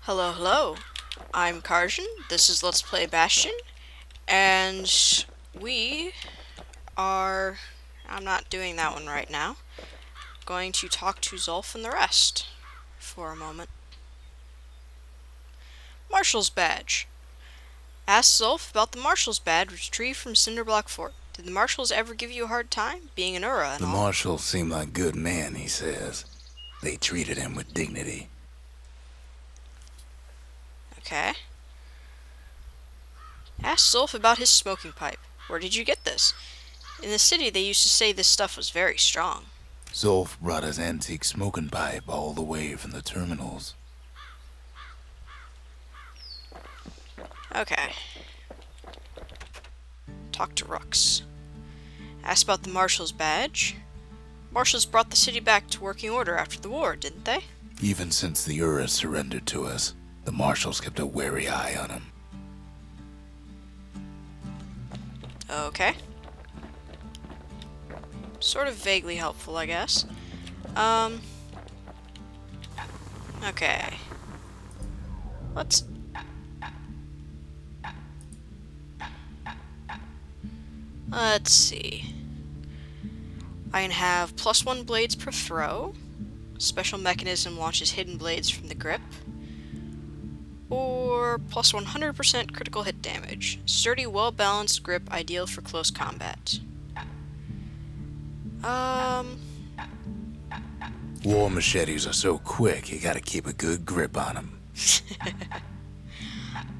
Hello, hello. I'm Karjan. This is Let's Play Bastion, and we are... I'm not doing that one right now. Going to talk to Zulf and the rest for a moment. Marshal's Badge. Ask Zulf about the Marshal's Badge retrieved from Cinderblock Fort. Did the Marshals ever give you a hard time, being an Ura and The all? marshals seem like good men, he says. They treated him with dignity. Okay. Ask Zulf about his smoking pipe. Where did you get this? In the city, they used to say this stuff was very strong. Zolf brought his antique smoking pipe all the way from the terminals. Okay. Talk to Rux. Ask about the Marshal's Badge. Marshals brought the city back to working order after the war, didn't they? Even since the Uras surrendered to us, the marshals kept a wary eye on him. Okay. Sort of vaguely helpful, I guess. Okay. Let's... Let's see. I can have +1 blades per throw. Special mechanism launches hidden blades from the grip. Or plus 100% critical hit damage. Sturdy, well-balanced grip, ideal for close combat. War machetes are so quick, you gotta keep a good grip on them.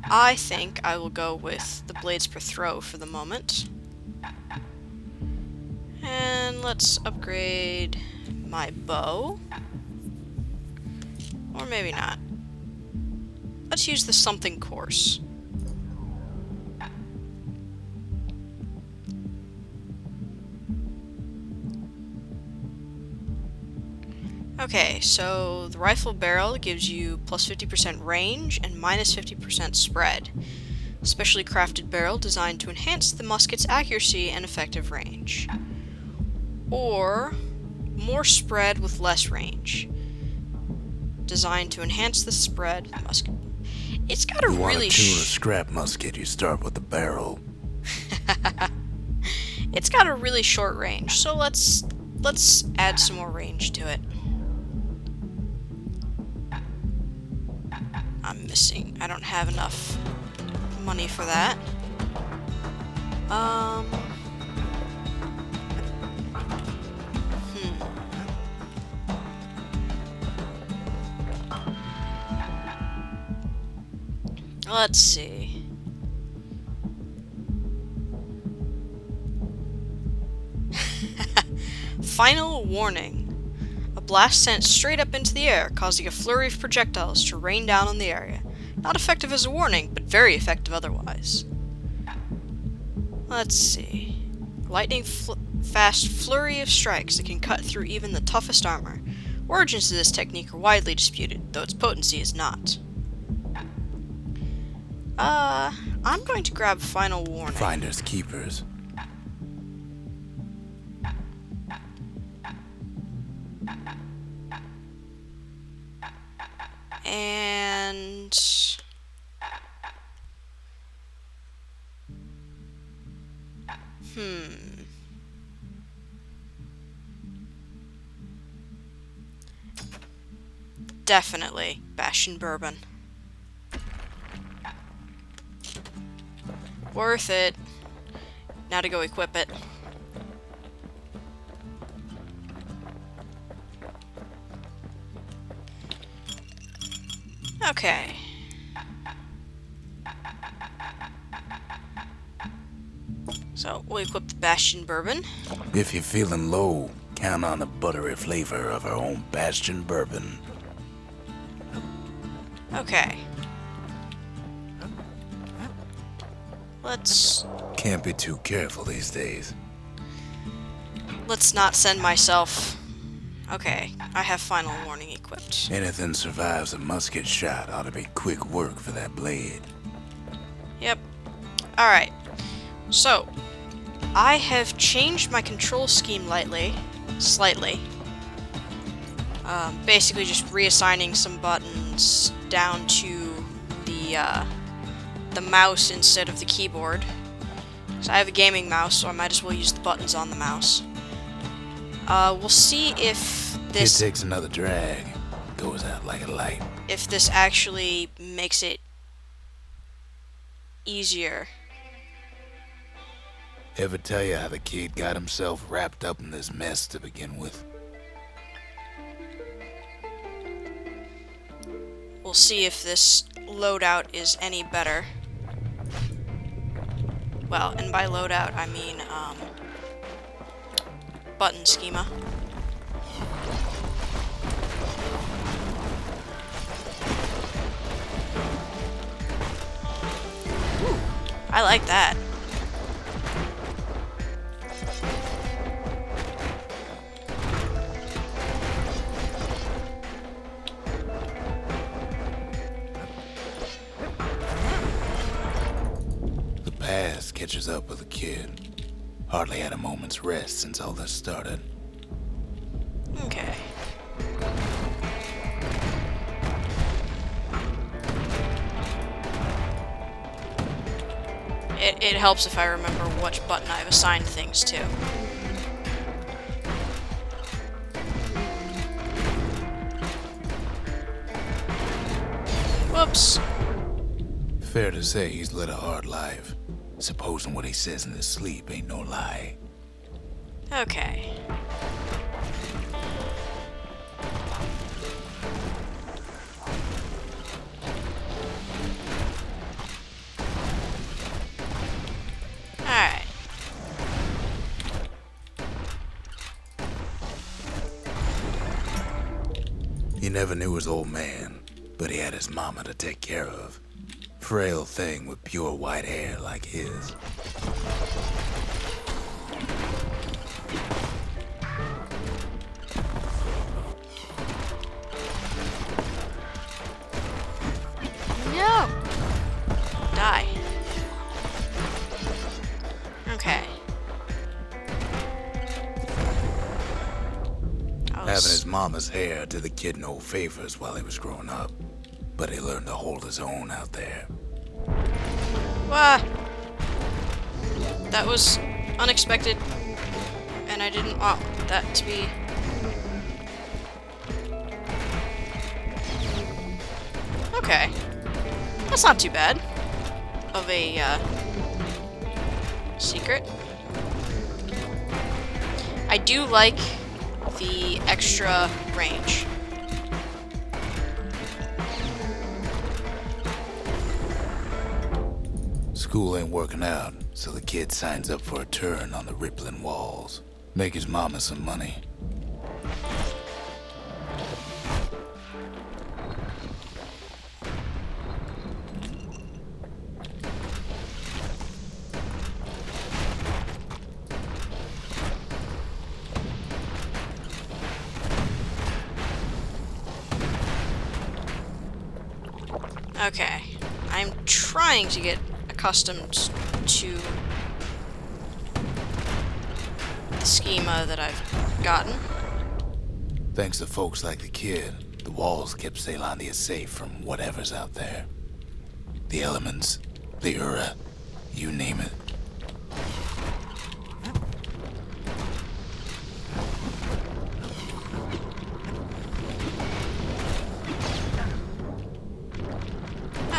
I think I will go with the blades per throw for the moment. And let's upgrade my bow. Or maybe not. Let's use the something coarse. Okay, so the rifle barrel gives you plus 50% range and minus 50% spread. Specially crafted barrel designed to enhance the musket's accuracy and effective range. Or more spread with less range. Designed to enhance the spread of the musket. It's got a You want really to tune a scrap musket, you start with the barrel. It's got a really short range, so let's add some more range to it. I'm missing. I don't have enough money for that. Let's see. Final warning. A blast sent straight up into the air, causing a flurry of projectiles to rain down on the area. Not effective as a warning, but very effective otherwise. Let's see. Lightning-fast flurry of strikes that can cut through even the toughest armor. Origins of this technique are widely disputed, though its potency is not. I'm going to grab Final Warning. Finders keepers. And... Definitely Bastion Bourbon. Worth it. Now to go equip it. Okay. So, we'll equip the Bastion Bourbon. If you're feeling low, count on the buttery flavor of our own Bastion bourbon. Okay. Can't be too careful these days. Let's not send myself... Okay, I have Final Warning equipped. Anything survives a musket shot ought to be quick work for that blade. Yep. Alright. So, I have changed my control scheme slightly. Basically just reassigning some buttons down to the mouse instead of the keyboard. So I have a gaming mouse, so I might as well use the buttons on the mouse. We'll see if this... Kid takes another drag. Goes out like a light. If this actually makes it easier. Ever tell you how the kid got himself wrapped up in this mess to begin with? We'll see if this loadout is any better. Well, and by loadout I mean, button schema. Ooh, I like that. The past catches up with the kid. Hardly had a moment's rest since all this started. Okay. It helps if I remember which button I've assigned things to. Whoops. Fair to say he's led a hard life. Supposing what he says in his sleep ain't no lie. Okay. Alright. He never knew his old man, but he had his mama to take care of. Frail thing with pure white hair like his. No! Die. Okay. Having his mama's hair did the kid no favors while he was growing up. But he learned to hold his own out there. Wah! That was unexpected, and I didn't want that to be... Okay. That's not too bad of a, secret. I do like the extra range. School ain't working out, so the kid signs up for a turn on the rippling walls. Make his mama some money. Okay. I'm trying to get accustomed to the schema that I've gotten. Thanks to folks like the kid, the walls kept Ceylondia safe from whatever's out there. The elements, the Ura, you name it.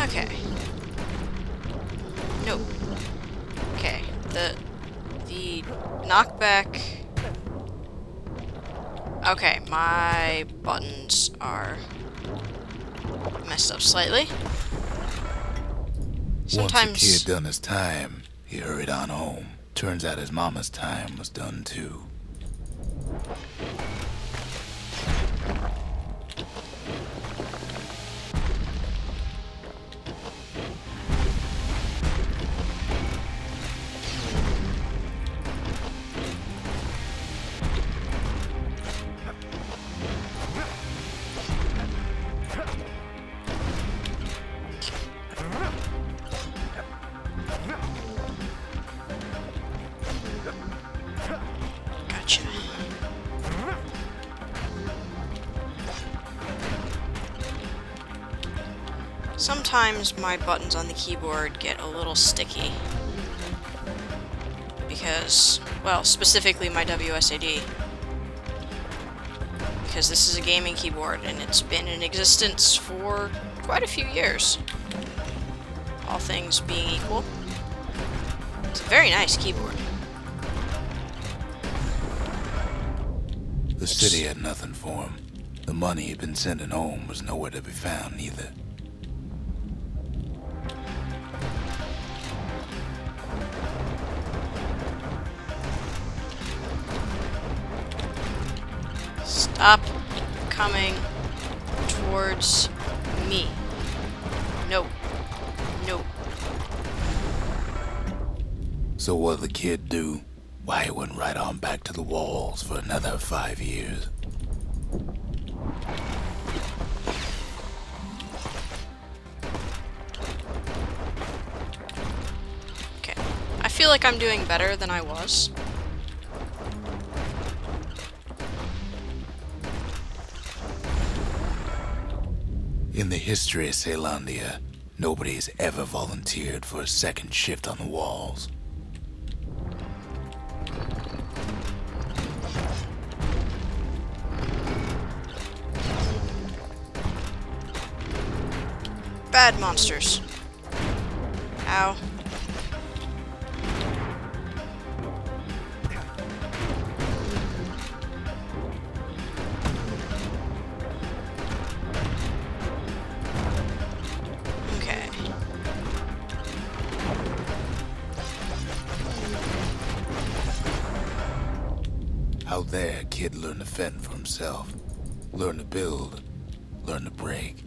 Okay. Nope. Okay. The knockback. Okay, my buttons are messed up slightly. Sometimes Once the kid done his time, he hurried on home. Turns out his mama's time was done too. Gotcha. Sometimes my buttons on the keyboard get a little sticky. Because, well, specifically my WSAD. Because this is a gaming keyboard and it's been in existence for quite a few years. All things being equal. It's a very nice keyboard. The city had nothing for him. The money he'd been sending home was nowhere to be found either. Stop coming towards me. No. No. So what'd the kid do? Why, he went right on back to the walls for another 5 years. Okay. I feel like I'm doing better than I was. In the history of Caelondia, nobody's ever volunteered for a second shift on the walls. Bad monsters. Ow. Okay. Out there, a kid learned to fend for himself. Learn to build. Learn to break.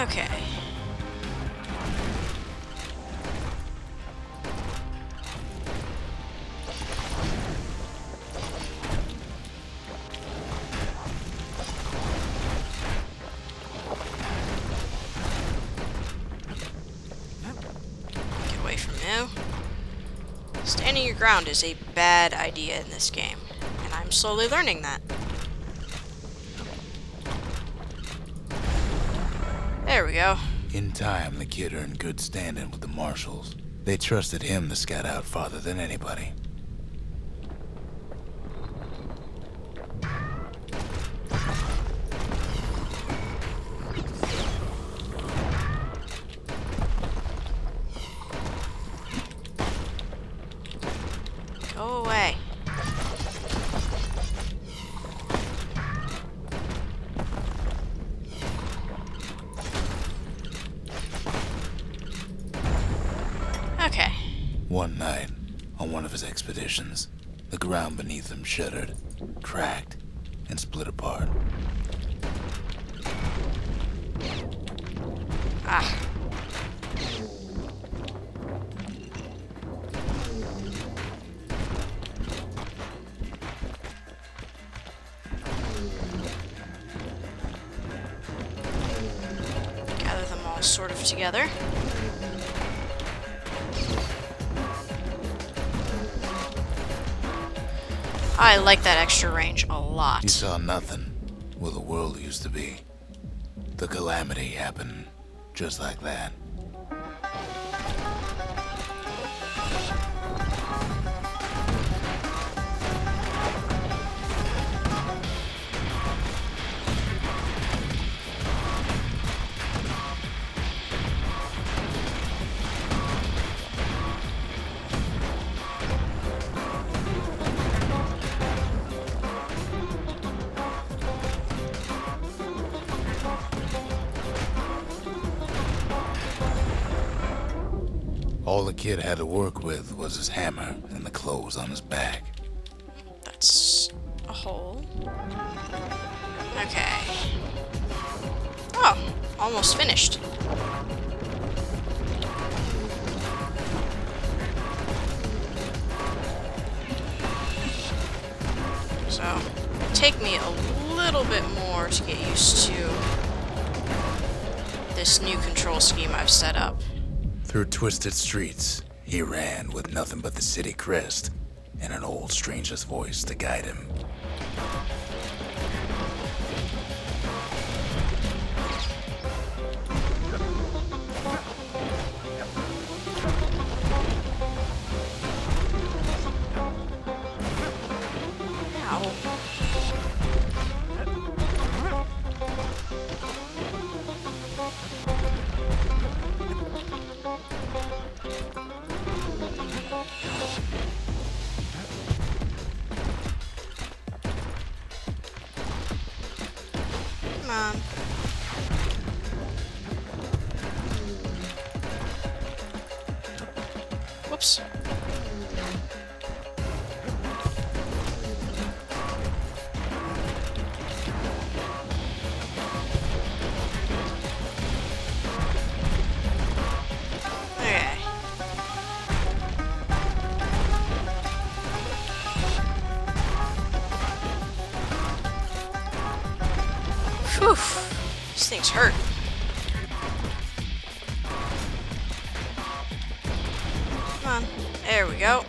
Okay. Get away from you. Standing your ground is a bad idea in this game, and I'm slowly learning that. There we go. In time, the kid earned good standing with the marshals. They trusted him to scout out farther than anybody. Go away. Okay. One night, on one of his expeditions, the ground beneath him shuddered, cracked, and split apart. Ah. Gather them all sort of together. I like that extra range a lot. You saw nothing where the world used to be. The calamity happened just like that. All the kid had to work with was his hammer and the clothes on his back. That's a hole. Okay. Oh, almost finished. So, take me a little bit more to get used to this new control scheme I've set up. Through twisted streets, he ran with nothing but the city crest and an old stranger's voice to guide him. Come on. Whoops. Okay. Whew. These things hurt. Come on. There we go.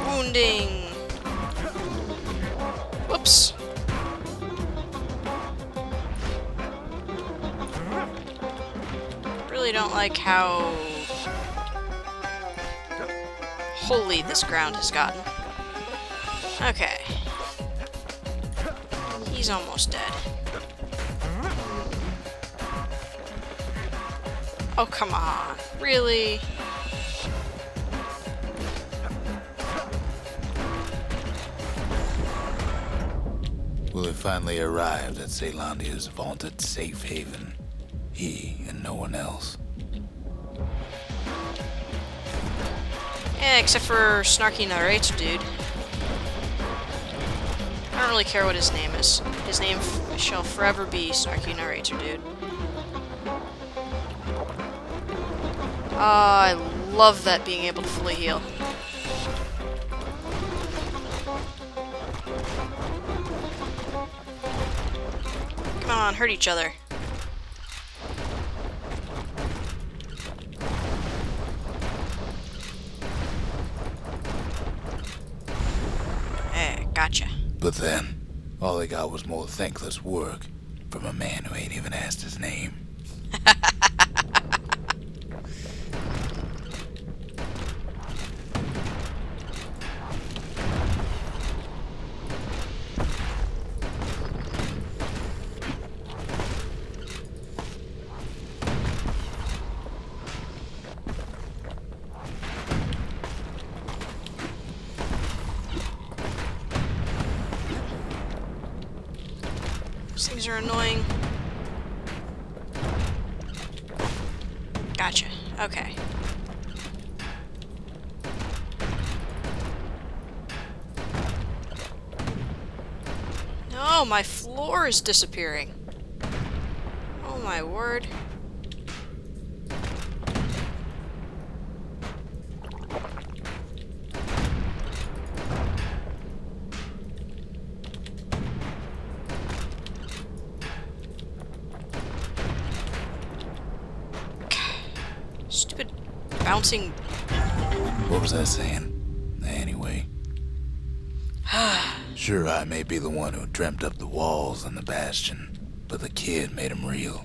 Wounding. Whoops. Really don't like how holy this ground has gotten. Okay. He's almost dead. Oh, come on. Really? Will have finally arrived at Ceylandia's vaunted safe haven. He and no one else. Yeah, except for snarky narrator dude. I don't really care what his name is. His name shall forever be snarky narrator dude. I love that being able to fully heal. Come on, hurt each other. Hey, gotcha. But then, all they got was more thankless work from a man who ain't even asked his name. These things are annoying. Gotcha. Okay. No, my floor is disappearing. Oh my word. Stupid bouncing. What was I saying? Anyway. Sure, I may be the one who dreamt up the walls and the Bastion, but the kid made them real.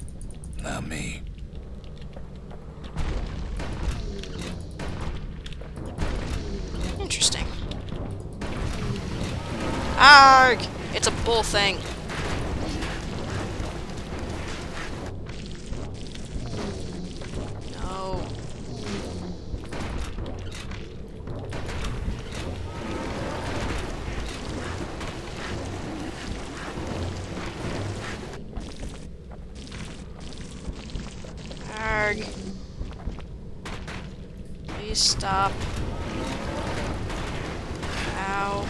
Not me. Interesting. Arg! It's a bull thing. No. Arg. Please stop. Ow.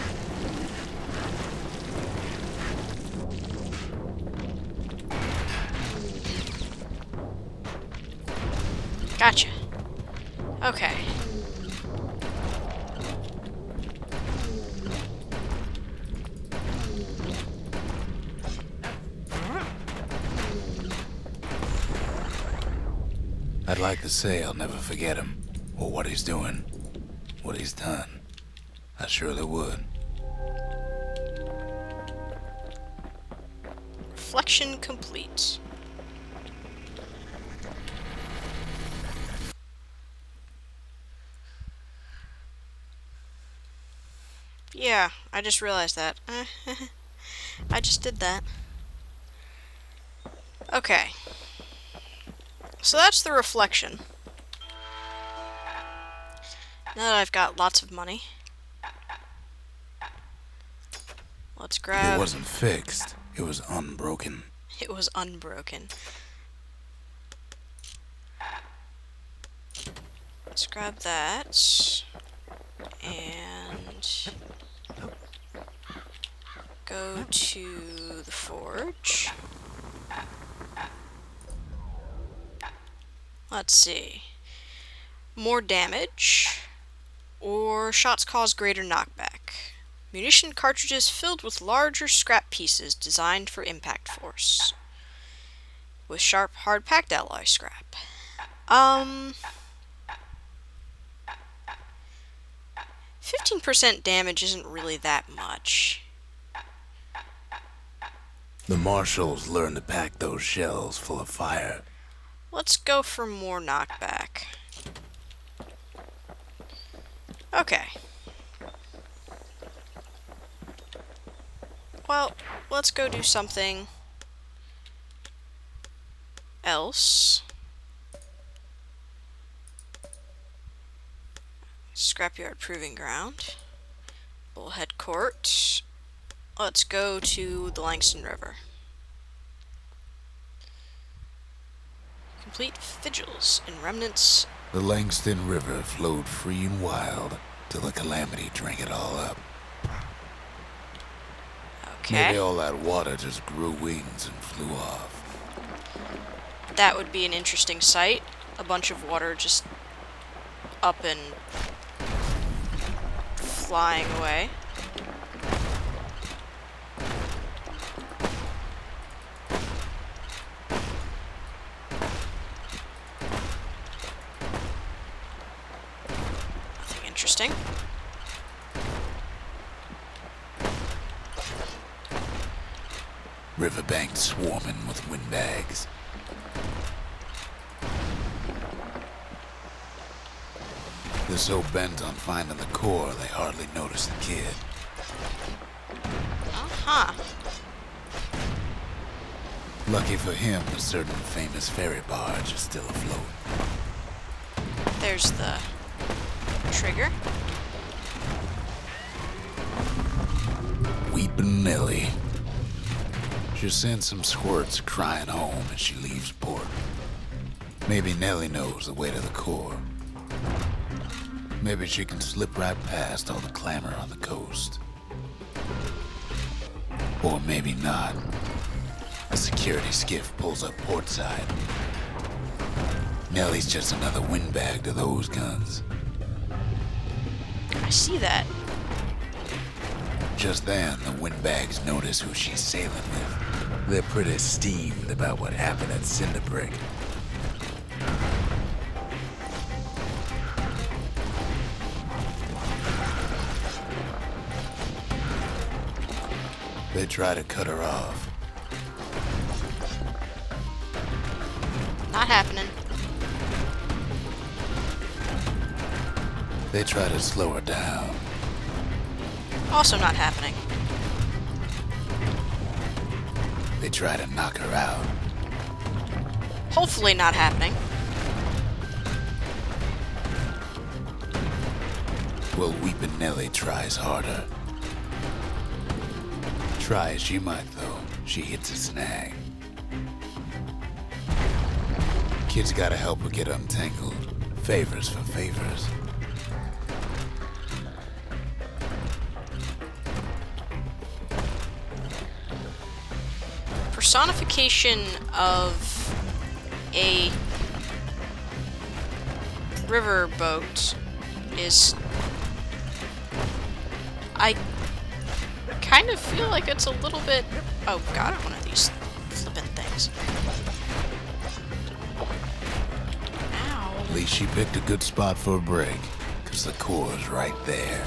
Gotcha. Okay. I'd like to say I'll never forget him, or what he's doing, what he's done. I surely would. Reflection complete. Yeah, I just realized that. I just did that. Okay. So that's the reflection. Now that I've got lots of money, let's It grab... wasn't fixed. It was unbroken. It was unbroken. Let's grab that. And... go to the forge. Let's see. More damage, or shots cause greater knockback. Munition cartridges filled with larger scrap pieces designed for impact force. With sharp, hard-packed alloy scrap. 15% damage isn't really that much. The marshals learned to pack those shells full of fire. Let's go for more knockback. Okay. Well, let's go do something else. Scrapyard Proving Ground. Bullhead Court. Let's go to the Langston River. Complete vigils and remnants. The Langston River flowed free and wild till the calamity drank it all up. Okay. Maybe all that water just grew wings and flew off. That would be an interesting sight. A bunch of water just up and flying away. Nothing interesting. Riverbank swarming with windbags. They're so bent on finding the core, they hardly notice the kid. Uh-huh. Lucky for him, a certain famous ferry barge is still afloat. There's the trigger. Weepin' Nellie. She sends some squirts crying home as she leaves port. Maybe Nellie knows the way to the core. Maybe she can slip right past all the clamor on the coast. Or maybe not. A security skiff pulls up portside. Nellie's just another windbag to those guns. I see that. Just then, the windbags notice who she's sailing with. They're pretty steamed about what happened at Cinderbrick. They try to cut her off. Not happening. They try to slow her down. Also not happening. They try to knock her out. Hopefully not happening. Well, Weepin' Nellie tries harder. Try as she might, though, she hits a snag. Kid's gotta help her get untangled. Favors for favors. Personification of a riverboat is... I kind of feel like it's a little bit... Oh god, one of these flippin' things. Ow. At least she picked a good spot for a break, 'cause the core's right there.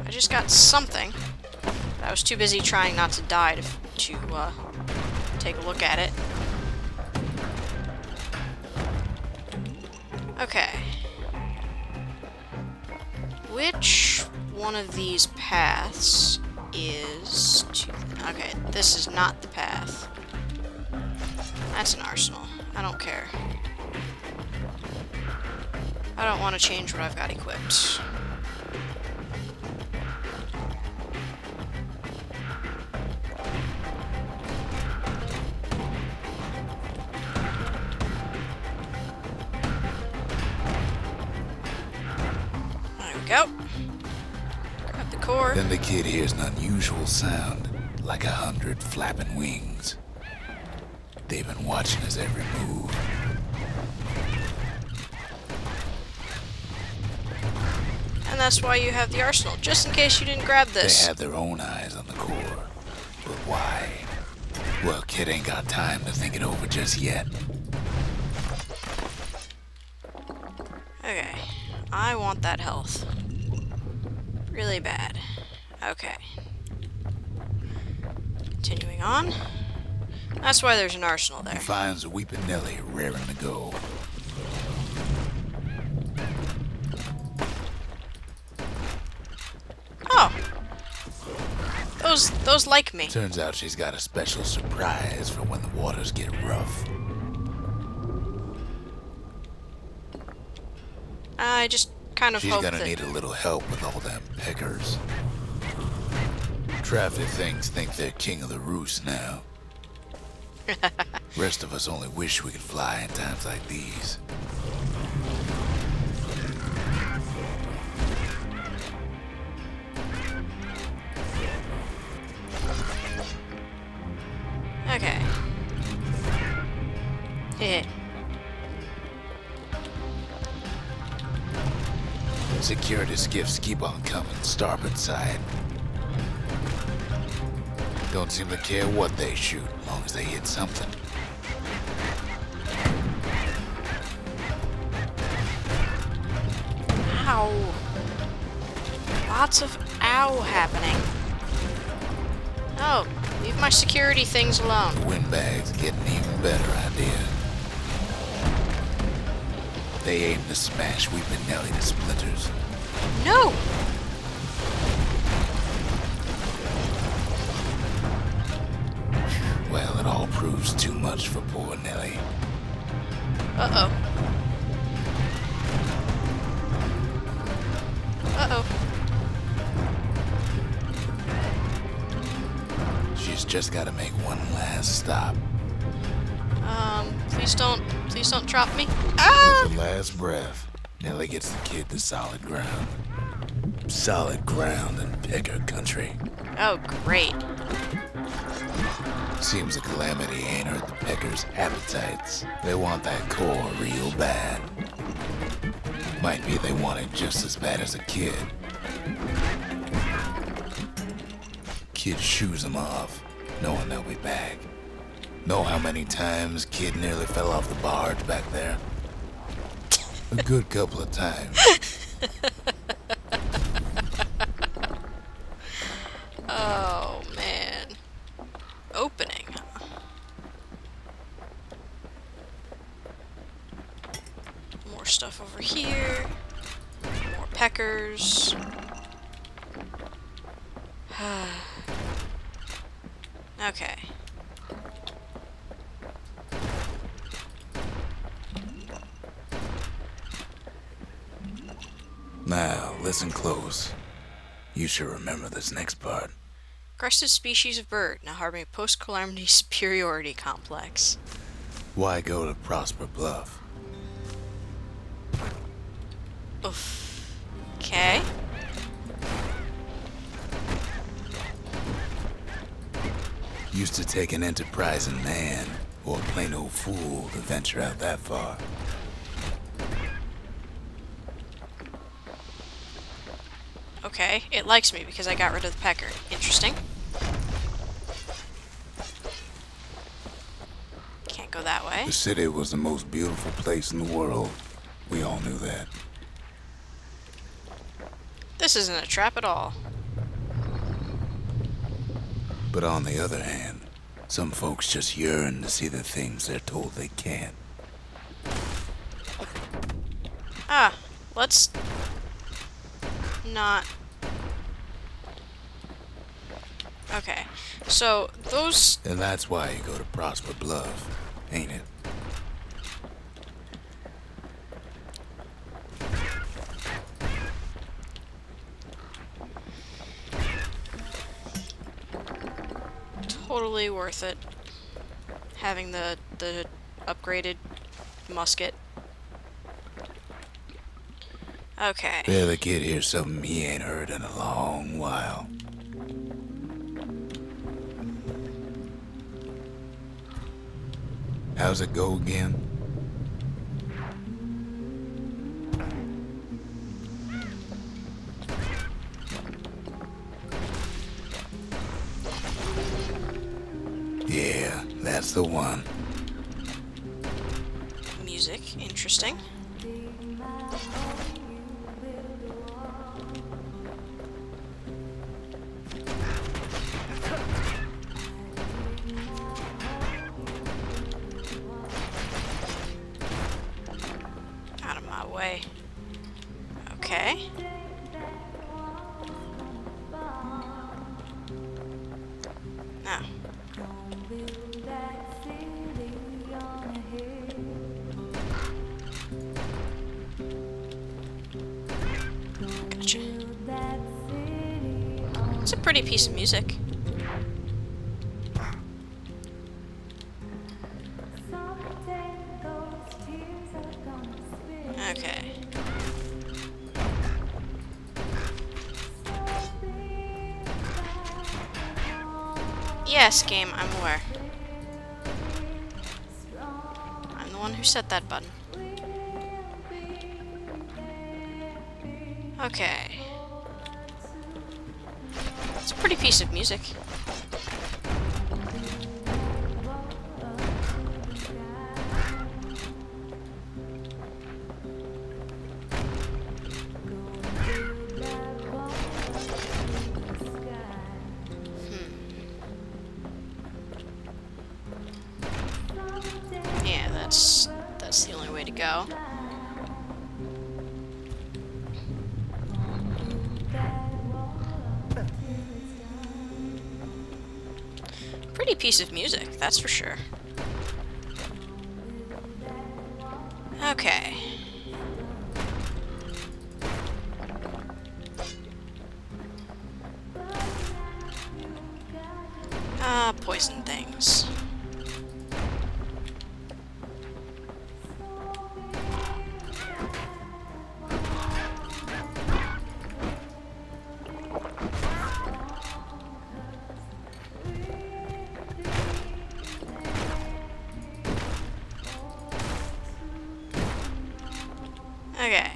I just got something. I was too busy trying not to die to take a look at it. Okay. Which one of these paths is to... Okay, this is not the path. That's an arsenal. I don't care. I don't want to change what I've got equipped. There we go. Grab the core. Then the kid hears an unusual sound, like 100 flapping wings. They've been watching his every move. And that's why you have the arsenal, just in case you didn't grab this. They have their own eyes on the core. But why? Well, kid ain't got time to think it over just yet. Okay, I want that health. Really bad. Okay. Continuing on. That's why there's an arsenal there. He finds a weeping Nelly raring to go. Oh! Those like me. Turns out she's got a special surprise for when the waters get rough. I just kind of She's hope gonna that... need a little help with all them peckers. Traffic things think they're king of the roost now. Rest of us only wish we could fly in times like these. Okay. Heh. Security skiffs keep on coming, starboard side. Don't seem to care what they shoot, as long as they hit something. Ow. Lots of ow happening. Oh, leave my security things alone. The windbag's getting an even better idea. They aim to smash Weeping Nelly to splinters. No! Well, it all proves too much for poor Nelly. Uh-oh. Uh-oh. She's just gotta make one last stop. Please don't drop me. Ah! With the last breath, Nelly gets the kid to solid ground. Solid ground in pecker country. Oh, great. Seems the calamity ain't hurt the peckers' appetites. They want that core real bad. Might be they want it just as bad as a kid. Kid shoos them off, knowing they'll be back. Know how many times kid nearly fell off the barge back there? A good couple of times. Oh, man. Opening. More stuff over here. More peckers. Okay. Now, listen close. You should remember this next part. Crested species of bird, now harboring a post-calamity superiority complex. Why go to Prosper Bluff? Oof. Okay. Used to take an enterprising man or a plain old fool to venture out that far. Okay, it likes me because I got rid of the pecker. Interesting. Can't go that way. The city was the most beautiful place in the world. We all knew that. This isn't a trap at all. But on the other hand, some folks just yearn to see the things they're told they can't. Ah, let's not Okay. So, those... And that's why you go to Prosper Bluff, ain't it? Totally worth it. Having the upgraded musket. Okay. Yeah, the kid hears something he ain't heard in a long while. How's it go again? Yeah, that's the one. Music. Interesting. Out of my way. Okay. Now. Gotcha. It's a pretty piece of music. Okay. Yes, game, I'm aware. I'm the one who set that button. Okay. It's a pretty piece of music. Yeah, that's the only way to go. Pretty piece of music, that's for sure. Okay. Poison things. Okay.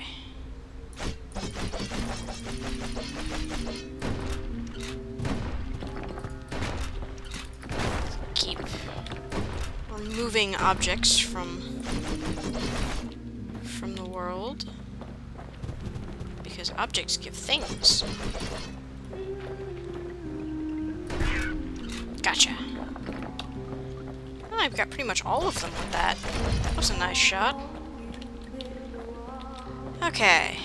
Keep removing objects from the world, because objects give things. Gotcha. Oh, I've got pretty much all of them with that. That was a nice shot. Okay.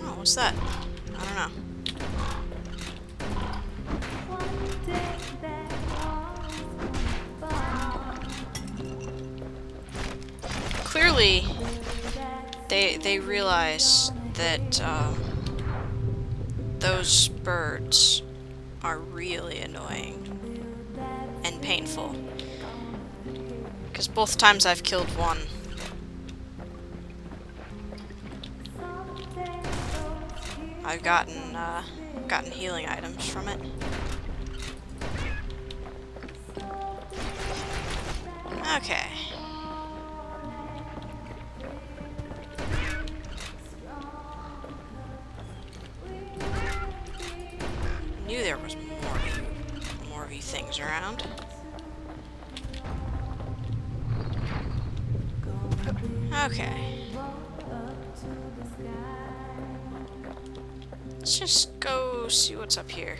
Oh, what's that? I don't know. Clearly, they realize that those birds are really annoying and painful. Because both times I've killed one, I've gotten healing items from it. Okay. Knew there was more of you things around. Okay. Let's just go see what's up here.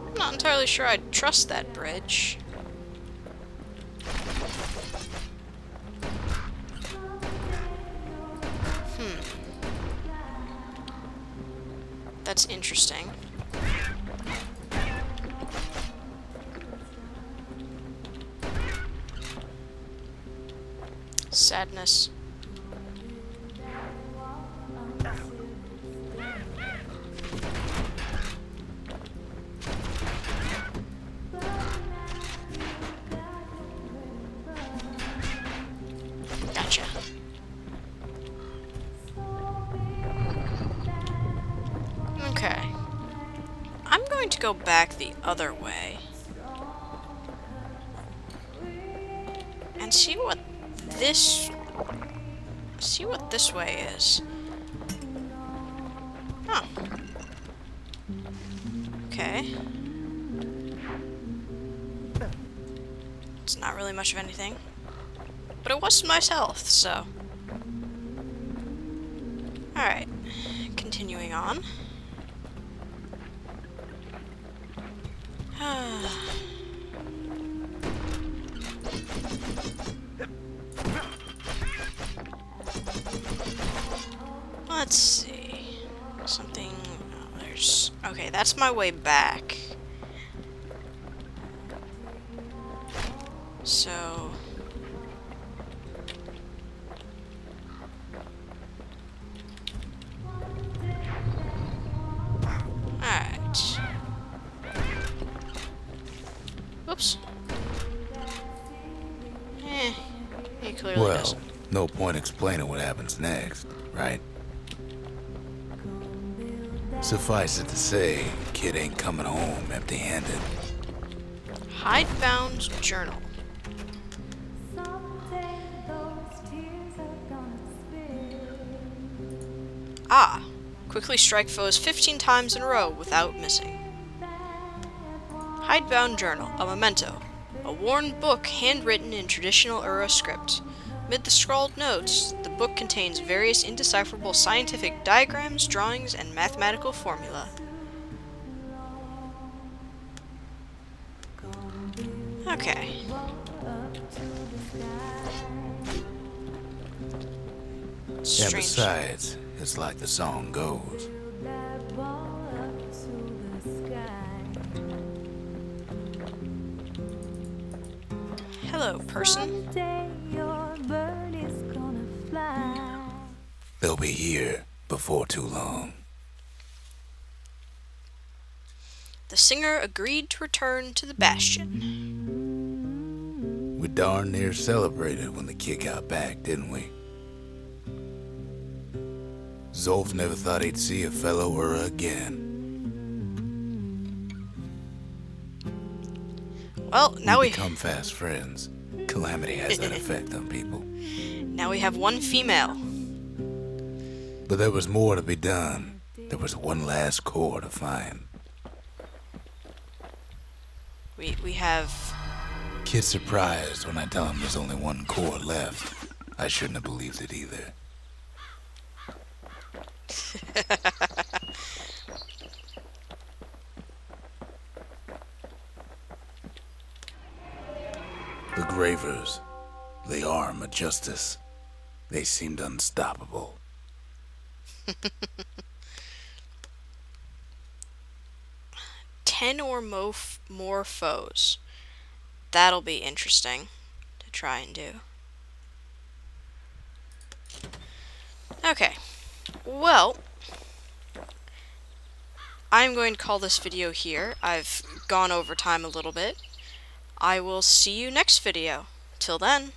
I'm not entirely sure I'd trust that bridge. That's interesting. Sadness. Gotcha. Okay. I'm going to go back the other way. And see what this way is. Huh. Okay. It's not really much of anything. But it was some nice health, so. Alright. Continuing on. Let's see. Something. Oh, there's. Okay, that's my way back. So. Alright. Oops. He clearly Well, doesn't. no point explaining what happens next, right? Suffice it to say, kid ain't coming home empty-handed. Hidebound journal. Ah. Quickly strike foes 15 times in a row without missing. Hidebound journal. A memento. A worn book handwritten in traditional Ura script. Amid the scrawled notes, the book contains various indecipherable scientific diagrams, drawings, and mathematical formula. Okay. And Strange. besides, it's like the song goes. Hello, person. They'll be here before too long. The singer agreed to return to the Bastion. We darn near celebrated when the kid got back, didn't we? Zolf never thought he'd see a fellow Ura again. Well, now we become fast friends. Calamity has that effect on people. now we have one female. But there was more to be done. There was one last core to find. We have. Kid's surprised when I tell him there's only one core left. I shouldn't have believed it either. The Gravers, the arm of justice. They seemed unstoppable. 10 or more foes. That'll be interesting to try and do. Okay. Well, I'm going to call this video here. I've gone over time a little bit. I will see you next video. Till then.